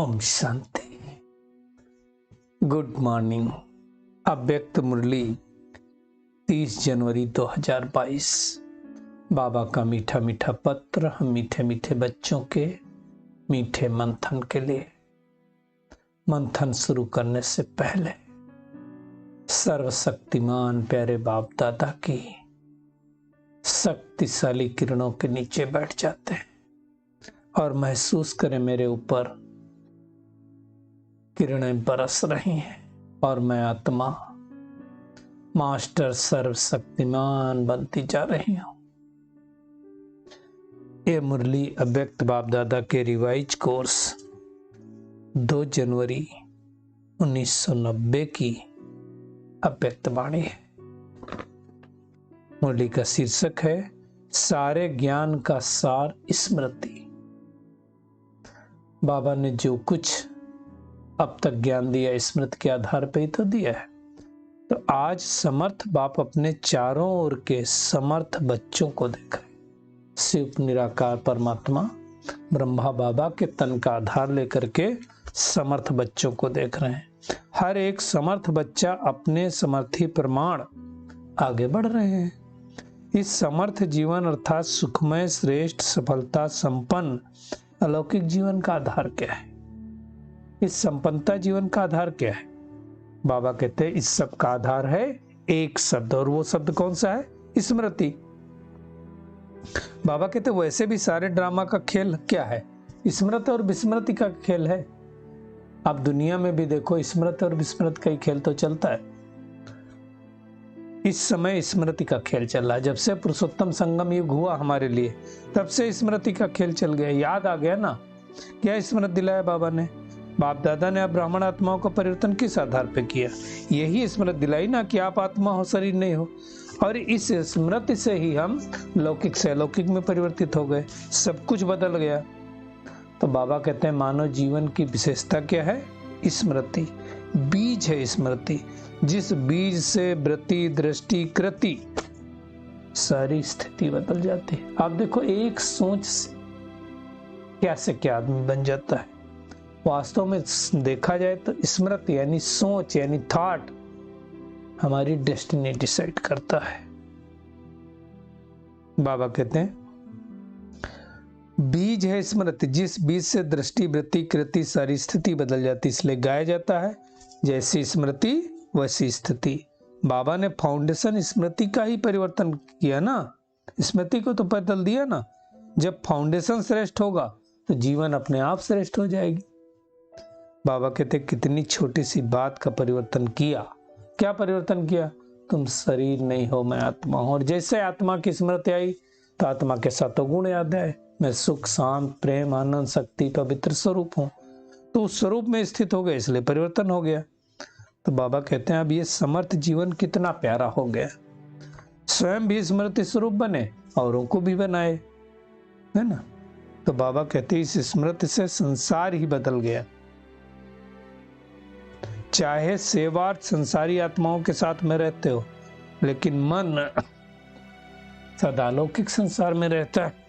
Om Shanti. Good morning. अव्यक्त मुरली 30 जनवरी 2022। बाबा का मीठा मीठा पत्र हम मीठे मीठे बच्चों के मीठे मंथन के लिए। मंथन शुरू करने से पहले सर्वशक्तिमान प्यारे बाप दादा की शक्तिशाली किरणों के नीचे बैठ जाते हैं और महसूस करें मेरे ऊपर किरणें बरस रही हैं और मैं आत्मा मास्टर सर्वशक्तिमान बनती जा रही हूं। ये मुरली अव्यक्त बाप दादा के रिवाइज कोर्स 2 जनवरी 1990 की अव्यक्त वाणी है। मुरली का शीर्षक है सारे ज्ञान का सार स्मृति। बाबा ने जो कुछ अब तक ज्ञान दिया स्मृति के आधार पर ही तो दिया है। तो आज समर्थ बाप अपने चारों ओर के समर्थ बच्चों को देख रहे। शिव निराकार परमात्मा ब्रह्मा बाबा के तन का आधार लेकर के समर्थ बच्चों को देख रहे हैं। हर एक समर्थ बच्चा अपने समर्थी प्रमाण आगे बढ़ रहे हैं। इस समर्थ जीवन अर्थात सुखमय श्रेष्ठ सफलता संपन्न अलौकिक जीवन का आधार क्या है? इस संपन्नता जीवन का आधार क्या है? बाबा कहते हैं इस सब का आधार है एक शब्द, और वो शब्द कौन सा है? स्मृति। बाबा कहते हैं वैसे भी सारे ड्रामा का खेल क्या है? स्मृति और विस्मृति का खेल है। आप दुनिया में भी देखो स्मृति और विस्मृति का ही खेल तो चलता है। इस समय स्मृति का खेल चल रहा है। जब से पुरुषोत्तम संगम युग हुआ हमारे लिए, तब से स्मृति का खेल चल गया। याद आ गया ना क्या स्मृति दिलाया बाबा ने? बाप दादा ने अब ब्राह्मण आत्माओं का परिवर्तन किस आधार पे किया? यही स्मृति दिलाई ना कि आप आत्मा हो, शरीर नहीं हो। और इस स्मृति से ही हम लौकिक से अलौकिक में परिवर्तित हो गए, सब कुछ बदल गया। तो बाबा कहते हैं मानव जीवन की विशेषता क्या है? स्मृति बीज है। स्मृति जिस बीज से वृत्ति दृष्टि कृति सारी स्थिति बदल जाती है। आप देखो एक सोच से क्या से क्या आदमी बन जाता है। वास्तव में देखा जाए तो स्मृति यानी सोच यानी थॉट हमारी डेस्टिनी डिसाइड करता है। बाबा कहते हैं बीज है स्मृति, जिस बीज से दृष्टि वृत्ति कृति सारी स्थिति बदल जाती, इसलिए गाया जाता है जैसी स्मृति वैसी स्थिति। बाबा ने फाउंडेशन स्मृति का ही परिवर्तन किया ना, स्मृति को तो बदल दिया ना। जब फाउंडेशन श्रेष्ठ होगा तो जीवन अपने आप श्रेष्ठ हो जाएगी। बाबा कहते कितनी छोटी सी बात का परिवर्तन किया। क्या परिवर्तन किया? तुम शरीर नहीं हो, मैं आत्मा हूं। और जैसे आत्मा की स्मृति आई तो आत्मा के सातों गुण याद आए। मैं सुख शांत प्रेम आनंद शक्ति पवित्र स्वरूप हूं। तो उस स्वरूप में स्थित हो गए, इसलिए परिवर्तन हो गया। तो बाबा कहते हैं अब ये समर्थ जीवन कितना प्यारा हो गया। स्वयं भी स्मृति स्वरूप बने, औरों को भी बनाए, है ना। तो बाबा कहते हैं इस स्मृति से संसार ही बदल गया। चाहे सेवार्थ संसारी आत्माओं के साथ में रहते हो, लेकिन मन सदा लौकिक संसार में रहता है।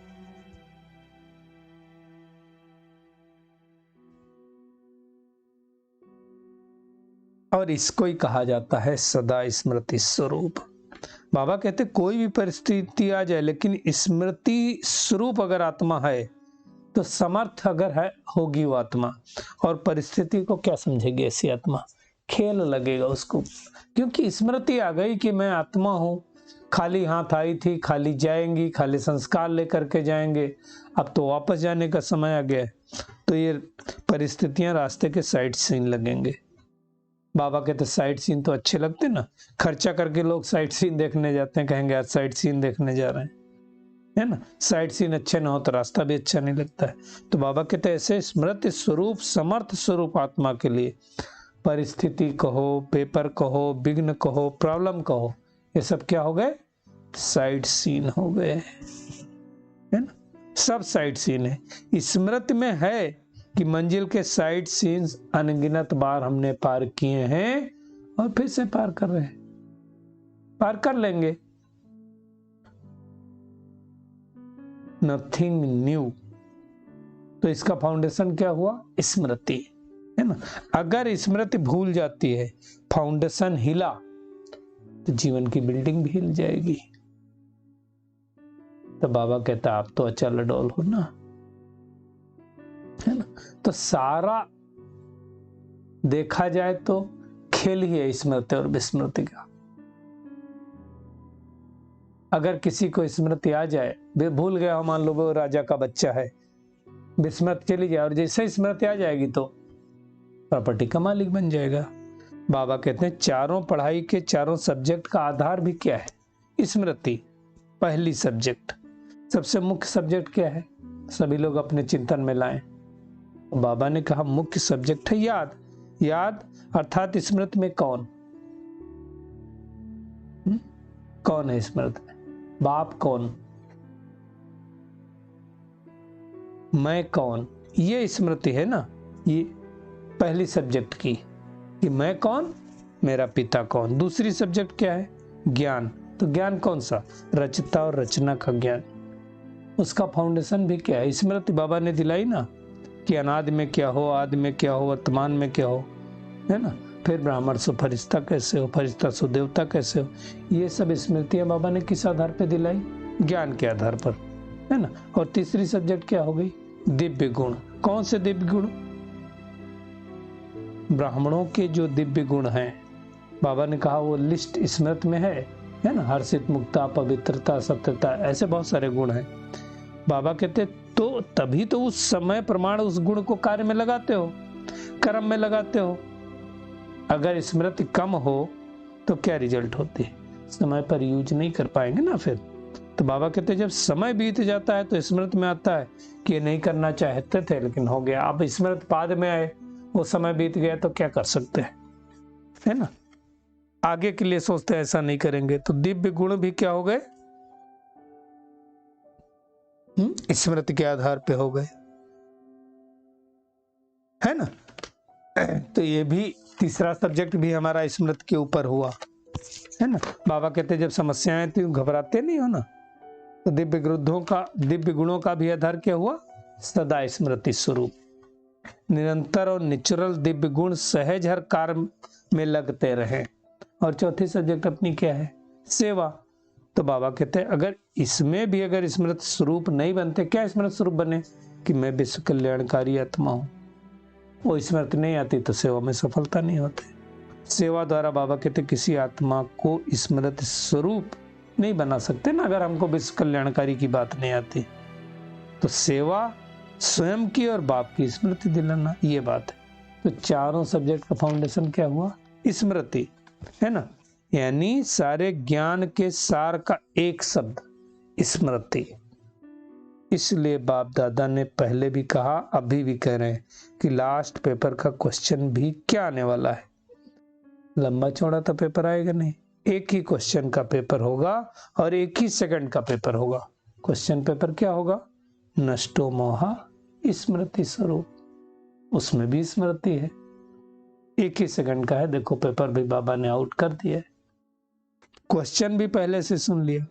और इसको ही कहा जाता है सदा स्मृति स्वरूप। बाबा कहते कोई भी परिस्थिति आ जाए, लेकिन स्मृति स्वरूप अगर आत्मा है तो समर्थ अगर है होगी वो आत्मा। और परिस्थिति को क्या समझेगी ऐसी आत्मा? खेल लगेगा उसको, क्योंकि स्मृति आ गई कि मैं आत्मा हूं। खाली हाथ आई थी, खाली जाएंगी, खाली संस्कार लेकर के जाएंगे। अब तो वापस जाने का समय आ गया। तो ये परिस्थितियां रास्ते के साइड सीन लगेंगे। बाबा कहते साइड सीन तो अच्छे लगते ना, खर्चा करके लोग साइड सीन देखने जाते हैं, कहेंगे आज साइड सीन देखने जा रहे हैं, है ना। साइड सीन अच्छे ना हो तो रास्ता भी अच्छा नहीं लगता है। तो बाबा कहते हैं ऐसे स्मृति स्वरूप समर्थ स्वरूप आत्मा के लिए परिस्थिति कहो, पेपर कहो, विघ्न कहो, प्रॉब्लम कहो, ये सब क्या हो गए? साइड सीन हो गए, है ना। सब साइड सीन है। स्मृति में है कि मंजिल के साइड सीन्स अनगिनत बार हमने पार किए हैं और फिर से पार कर रहे हैं, पार कर लेंगे। Nothing new. तो इसका फाउंडेशन क्या हुआ? स्मृति, है ना। अगर स्मृति भूल जाती है, फाउंडेशन हिला, तो जीवन की बिल्डिंग भी हिल जाएगी। तो बाबा कहता आप तो अचल अडोल हो ना, है ना। तो सारा देखा जाए तो खेल ही है स्मृति और विस्मृति का। अगर किसी को स्मृति आ जाए, भूल गया मान लो वो राजा का बच्चा है, विस्मृति चली जाए और जैसे स्मृति आ जाएगी तो प्रॉपर्टी का मालिक बन जाएगा। बाबा कहते हैं चारों पढ़ाई के चारों सब्जेक्ट का आधार भी क्या है? स्मृति। पहली सब्जेक्ट, सबसे मुख्य सब्जेक्ट क्या है? सभी लोग अपने चिंतन में लाएं। बाबा ने कहा मुख्य सब्जेक्ट है याद। याद अर्थात स्मृति में कौन कौन है? स्मृति में बाप कौन, मैं कौन, ये स्मृति है ना। ये पहली सब्जेक्ट की कि मैं कौन, मेरा पिता कौन। दूसरी सब्जेक्ट क्या है? ज्ञान। तो ज्ञान कौन सा? रचता और रचना का ज्ञान। उसका फाउंडेशन भी क्या है? स्मृति बाबा ने दिलाई ना कि अनादि में क्या हो, आदि में क्या हो, वर्तमान में क्या हो, है ना। फिर ब्राह्मण से फरिश्ता कैसे हो, फरिश्ता से देवता कैसे हो। ये सब स्मृतियां बाबा ने किस आधार पर दिलाई? ज्ञान के आधार पर, है ना। और तीसरी सब्जेक्ट क्या हो गई? दिव्य गुण। कौन से दिव्य गुण? ब्राह्मणों के जो दिव्य गुण हैं, बाबा ने कहा वो लिस्ट स्मृति में है ना। हर्षित, मुक्ता, पवित्रता, सत्यता, ऐसे बहुत सारे गुण हैं। बाबा कहते तो तभी तो उस समय प्रमाण उस गुण को कार्य में लगाते हो, कर्म में लगाते हो। अगर स्मृति कम हो तो क्या रिजल्ट होती है? समय पर यूज नहीं कर पाएंगे ना फिर। तो बाबा कहते जब समय बीत जाता है तो स्मृति में आता है कि नहीं करना चाहते थे लेकिन हो गया। आप स्मृति बाद में आए, वो समय बीत गया तो क्या कर सकते हैं, है ना। आगे के लिए सोचते हैं ऐसा नहीं करेंगे। तो दिव्य गुण भी क्या हो गए? स्मृति के आधार पे हो गए, है ना। तो ये भी तीसरा सब्जेक्ट भी हमारा स्मृति के ऊपर हुआ, है ना। बाबा कहते जब समस्याएं थी घबराते नहीं हो ना। तो दिव्य गुणों का भी आधार क्या हुआ? सदा स्मृति स्वरूप। निरंतर और नेचुरल दिव्य गुण सहज हर कार्य में लगते रहे। और चौथी सब्जेक्ट अपनी क्या है? सेवा। तो बाबा कहते हैं अगर इसमें भी अगर स्मृति स्वरूप नहीं बनते, क्या स्मृति स्वरूप बने? कि मैं विश्व कल्याणकारी आत्मा हूं। वो स्मृति नहीं आती तो सेवा में सफलता नहीं होती। सेवा द्वारा बाबा कहते किसी आत्मा को स्मृति स्वरूप नहीं बना सकते ना, अगर हमको विश्व कल्याणकारी की बात नहीं आती। तो सेवा स्वयं की और बाप की स्मृति दिलाना, ये बात है। तो चारों सब्जेक्ट का फाउंडेशन क्या हुआ? स्मृति, है ना। यानी सारे ज्ञान के सार का एक शब्द स्मृति। इसलिए बाप दादा ने पहले भी कहा, अभी भी कह रहे हैं कि लास्ट पेपर का क्वेश्चन भी क्या आने वाला है। लंबा चौड़ा तो पेपर आएगा नहीं, एक ही क्वेश्चन का पेपर होगा और एक ही सेकंड का पेपर होगा। क्वेश्चन पेपर क्या होगा? नष्टो मोहा स्मृति स्वरूप। उसमें भी स्मृति है, एक ही सेकंड का है। देखो पेपर भी बाबा ने आउट कर दिया है, क्वेश्चन भी पहले से सुन लिया।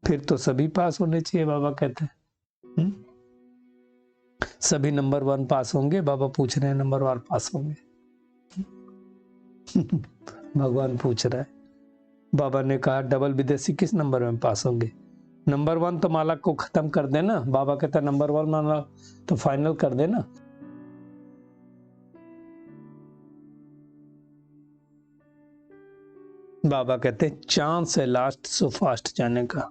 फिर तो सभी पास होने चाहिए, बाबा कहते हैं। सभी नंबर 1 पास होंगे। बाबा पूछ रहे हैं नंबर 1 पास होंगे। भगवान पूछ रहा है। बाबा ने कहा डबल विदेशी किस नंबर में पास होंगे? नंबर 1 तो माला को खत्म कर देना। बाबा कहता है नंबर 1 माला तो फाइनल कर देना। बाबा कहते हैं चांस है लास्ट सो फास्ट जाने का।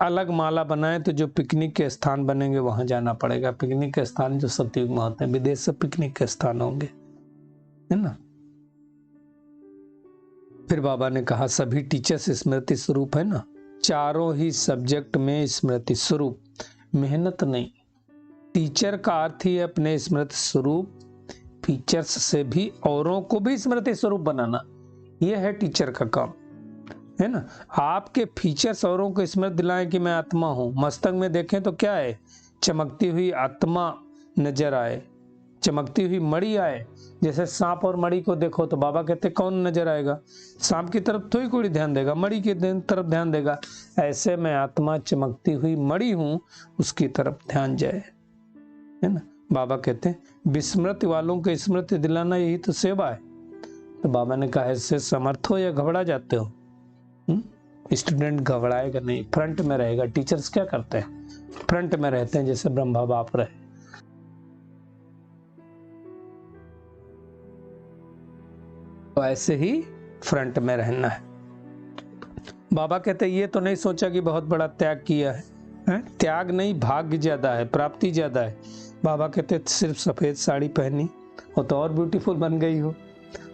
अलग माला बनाए तो जो पिकनिक के स्थान बनेंगे वहां जाना पड़ेगा। पिकनिक के स्थान जो सतयुग में होते हैं, विदेश से पिकनिक के स्थान होंगे, है ना। फिर बाबा ने कहा सभी टीचर्स स्मृति स्वरूप है ना। चारों ही सब्जेक्ट में स्मृति स्वरूप, मेहनत नहीं। टीचर का अर्थ ही अपने स्मृति स्वरूप, फीचर्स से भी औरों को भी स्मृति स्वरूप बनाना, यह है टीचर का काम, है ना। आपके फीचर्स औरों को स्मृति दिलाएं कि मैं आत्मा हूं। मस्तक में देखें तो क्या है? चमकती हुई आत्मा नजर आए, चमकती हुई मणि आए, जैसे सांप और मणि को देखो तो बाबा कहते कौन नजर आएगा, सांप की तरफ तो ही कोई ध्यान देगा, मणि की तरफ ध्यान देगा। ऐसे में आत्मा चमकती हुई मणि हूं, उसकी तरफ ध्यान जाए, है ना। बाबा कहते हैं विस्मृति वालों को स्मृति दिलाना यही तो सेवा है। तो बाबा ने कहा इससे समर्थ हो या घबरा जाते हो? स्टूडेंट घबराएगा नहीं, फ्रंट में रहेगा। टीचर्स क्या करते हैं? फ्रंट में रहते हैं, जैसे ब्रह्मा बाप रहे। तो ऐसे ही फ्रंट में रहना है। बाबा कहते ये तो नहीं सोचा कि बहुत बड़ा त्याग किया है? त्याग नहीं, भाग्य ज्यादा है, प्राप्ति ज्यादा है। बाबा कहते सिर्फ सफेद साड़ी पहनी हो तो और ब्यूटीफुल बन गई हो,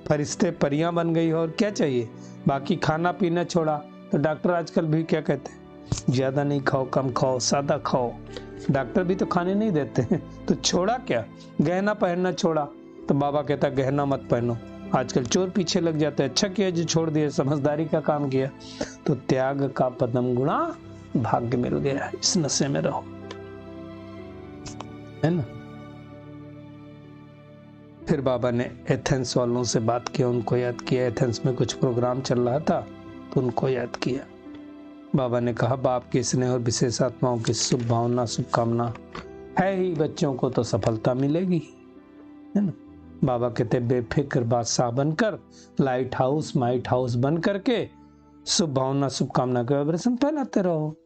फरिश्ते परियां बन गई हो, और क्या चाहिए? बाकी खाना पीना छोड़ा। तो डॉक्टर आजकल भी क्या कहते हैं, ज्यादा नहीं खाओ, कम खाओ, सादा खाओ। डॉक्टर भी तो खाने नहीं देते हैं, तो छोड़ा क्या? गहना पहनना छोड़ा। तो बाबा कहता गहना मत पहनो, आजकल चोर पीछे लग जाते हैं। अच्छा किया जो छोड़ दिया, समझदारी का काम किया। तो त्याग का पदम गुणा भाग्य मिल गया, इस नशे में रहो, है ना। फिर बाबा ने एथेंस वालों से बात किया, उनको याद किया। एथेंस में कुछ प्रोग्राम चल रहा था तो उनको याद किया। बाबा ने कहा बाप के स्नेह और विशेष आत्माओं की शुभ भावना, शुभकामना है ही, बच्चों को तो सफलता मिलेगी, है ना। बाबा कहते बेफिक्र बादशाह बनकर, लाइट हाउस माइट हाउस बन करके शुभ भावना शुभकामना के वाइब्रेशन फैलाते रहो।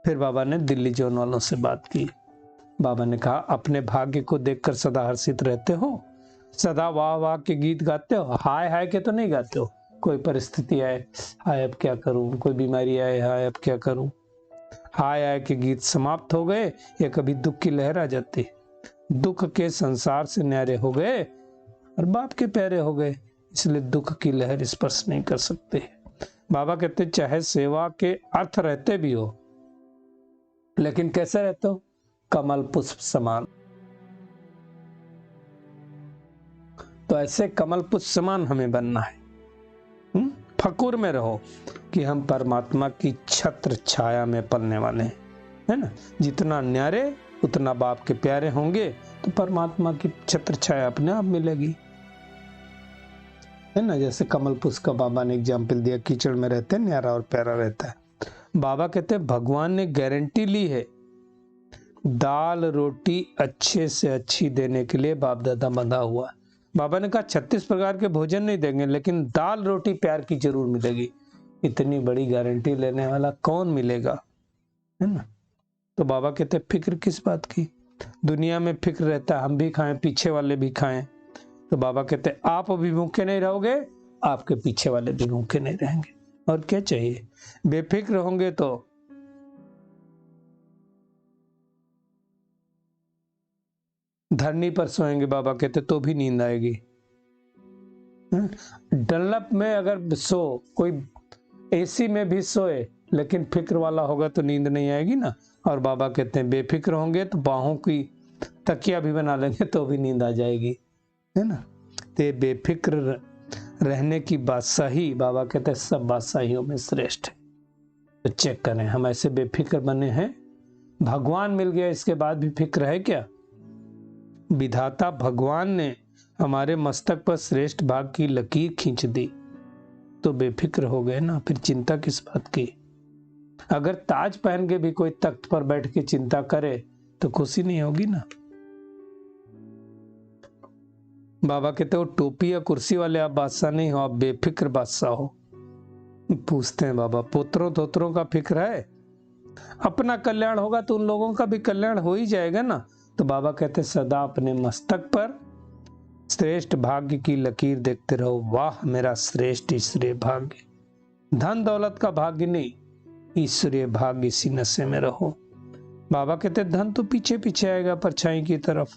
फिर बाबा ने दिल्ली जोन वालों से बात की। बाबा ने कहा अपने भाग्य को देखकर सदा हर्षित रहते हो, सदा वाह वाह के गीत गाते हो, हाय हाय के तो नहीं गाते हो। कोई परिस्थिति आए, हाय अब क्या करूं, कोई बीमारी आए, हाय अब क्या करूं, हाय हाय के गीत समाप्त हो गए, या कभी दुख की लहर आ जाती, दुख के संसार से न्यारे हो गए और बाप के प्यारे हो गए, इसलिए दुख की लहर स्पर्श नहीं कर सकते। बाबा कहते चाहे सेवा के अर्थ रहते भी हो, लेकिन कैसे रहते हो? कमल पुष्प समान। तो ऐसे कमल पुष्प समान हमें बनना है। फकुर में रहो कि हम परमात्मा की छत्र छाया में पलने वाले हैं, है ना। जितना न्यारे उतना बाप के प्यारे होंगे तो परमात्मा की छत्र छाया अपने आप मिलेगी, है ना। जैसे कमल पुष्प का बाबा ने एग्जाम्पल दिया, कीचड़ में रहते हैं, न्यारा और प्यारा रहता है। बाबा कहते हैं भगवान ने गारंटी ली है, दाल रोटी अच्छे से अच्छी देने के लिए बाप दादा बंधा हुआ। बाबा ने कहा 36 प्रकार के भोजन नहीं देंगे, लेकिन दाल रोटी प्यार की जरूर मिलेगी। इतनी बड़ी गारंटी लेने वाला कौन मिलेगा, है ना। तो बाबा कहते फिक्र किस बात की? दुनिया में फिक्र रहता है हम भी खाएं, पीछे वाले भी खाएं। तो बाबा कहते आप भी भूखे नहीं रहोगे, आपके पीछे वाले भी भूखे नहीं रहेंगे, और क्या चाहिए। बेफिक्र होंगे तो धरनी पर सोएंगे, बाबा कहते तो भी नींद आएगी। डल्लप में अगर सो, कोई एसी में भी सोए, लेकिन फिक्र वाला होगा तो नींद नहीं आएगी ना। और बाबा कहते हैं बेफिक्र होंगे तो बाहों की तकिया भी बना लेंगे तो भी नींद आ जाएगी, है ना। तो बेफिक्र रहने की बादशाही, बाबा कहते हैं सब बादशाहियों में श्रेष्ठ है। तो चेक करें हम ऐसे बेफिक्र बने हैं, भगवान मिल गया इसके बाद भी फिक्र है क्या? विधाता भगवान ने हमारे मस्तक पर श्रेष्ठ भाग की लकीर खींच दी तो बेफिक्र हो गए ना, फिर चिंता किस बात की। अगर ताज पहन के भी कोई तख्त पर बैठ के चिंता करे तो खुशी नहीं होगी ना। बाबा कहते हो टोपी या कुर्सी वाले आप बादशाह नहीं हो, आप बेफिक्र बादशाह हो। पूछते हैं बाबा पुत्रों धोत्रों का फिक्र है? अपना कल्याण होगा तो उन लोगों का भी कल्याण हो ही जाएगा ना। तो बाबा कहते सदा अपने मस्तक पर श्रेष्ठ भाग्य की लकीर देखते रहो, वाह मेरा श्रेष्ठ ईश्वरीय भाग्य। धन दौलत का भाग्य नहीं, ईश्वरीय भाग्य, इसी नशे में रहो। बाबा कहते धन तो पीछे पीछे आएगा परछाई की तरफ,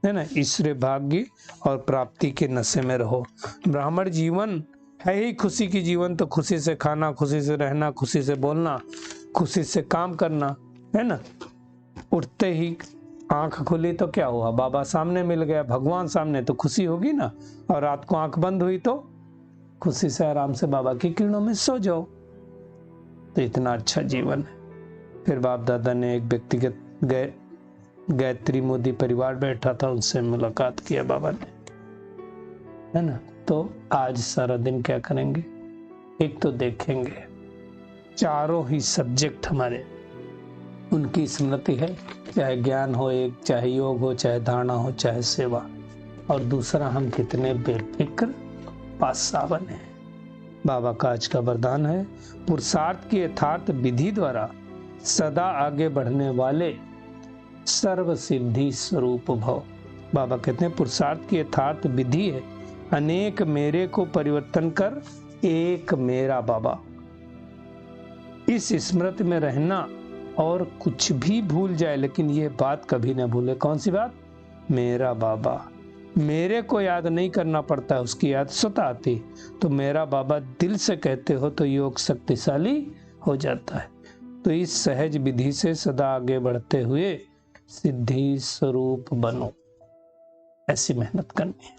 है ना। ईश्वरीय भाग्य और प्राप्ति के नशे में रहो। ब्राह्मण जीवन है ही खुशी की जीवन, तो खुशी से खाना, खुशी से रहना, खुशी से बोलना, खुशी से काम करना, है ना। उठते ही आंख खुली तो क्या हुआ, बाबा सामने मिल गया, भगवान सामने, तो खुशी होगी ना। और रात को आंख बंद हुई तो खुशी से आराम से बाबा की किरणों में सो जाओ। तो इतना अच्छा जीवन है। फिर बाप दादा ने एक व्यक्तिगत गए गायत्री मोदी परिवार बैठा था, उनसे मुलाकात किया बाबा ने, है ना। तो आज सारा दिन क्या करेंगे, एक तो देखेंगे चारों ही सब्जेक्ट हमारे उनकी स्मृति है, चाहे ज्ञान हो, एक चाहे योग हो, चाहे धारणा हो, चाहे सेवा, और दूसरा हम कितने बेफिक्र पासा बने। बाबा का आज का वरदान है, पुरुषार्थ की यथार्थ विधि द्वारा सदा आगे बढ़ने वाले सर्व सिद्धि स्वरूप भव। बाबा कहते हैं पुरुषार्थ की यथार्थ विधि है, अनेक मेरे को परिवर्तन कर एक मेरा बाबा। इस स्मृति में रहना और कुछ भी भूल जाए, लेकिन ये बात कभी न भूले। कौन सी बात? मेरा बाबा। मेरे को याद नहीं करना पड़ता, उसकी याद स्वतः आती। तो मेरा बाबा दिल से कहते हो तो योग शक्तिशाली हो जाता है। तो इस सहज विधि से सदा आगे बढ़ते हुए सिद्धि स्वरूप बनो, ऐसी मेहनत करनी है।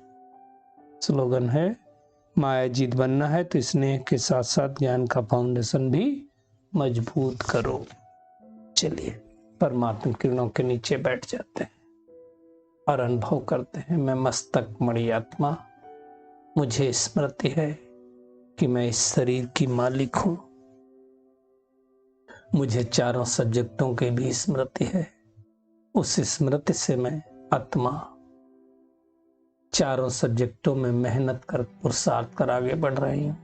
स्लोगन है, माया जीत बनना है तो स्नेह के साथ साथ ज्ञान का फाउंडेशन भी मजबूत करो। चलिए परमात्मा किरणों के नीचे बैठ जाते हैं और अनुभव करते हैं, मैं मस्तक मणि आत्मा, मुझे स्मृति है कि मैं इस शरीर की मालिक हूं। मुझे चारों सब्जेक्टों की भी स्मृति है, उस स्मृति से मैं आत्मा चारों सब्जेक्टों में मेहनत कर पुरुषार्थ कर आगे बढ़ रही हूं।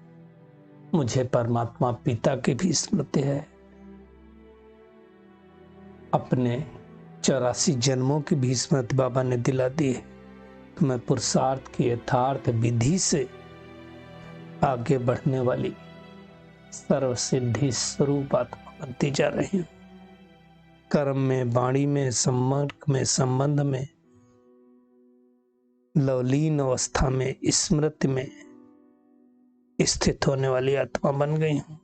मुझे परमात्मा पिता की भी स्मृति है, अपने 84 जन्मों की भी स्मृति बाबा ने दिला दी है। तो मैं पुरुषार्थ की यथार्थ विधि से आगे बढ़ने वाली सर्व सिद्धि स्वरूप आत्मा बनती जा रही हूं। कर्म में, वाणी में, संपर्क में, संबंध में, लवलीन अवस्था में, स्मृति में स्थित होने वाली आत्मा बन गई हूं।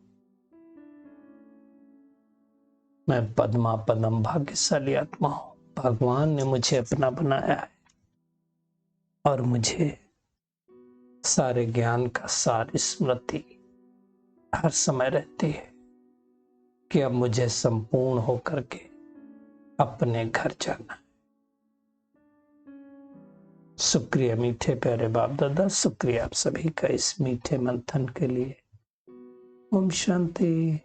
मैं पद्मा पदम भाग्यशाली आत्मा हूं। भगवान ने मुझे अपना बनाया है और मुझे सारे ज्ञान का सारी स्मृति हर समय रहती है कि अब मुझे संपूर्ण होकर के अपने घर जाना है। शुक्रिया मीठे प्यारे बाप दादा, शुक्रिया आप सभी का इस मीठे मंथन के लिए। ओम शांति।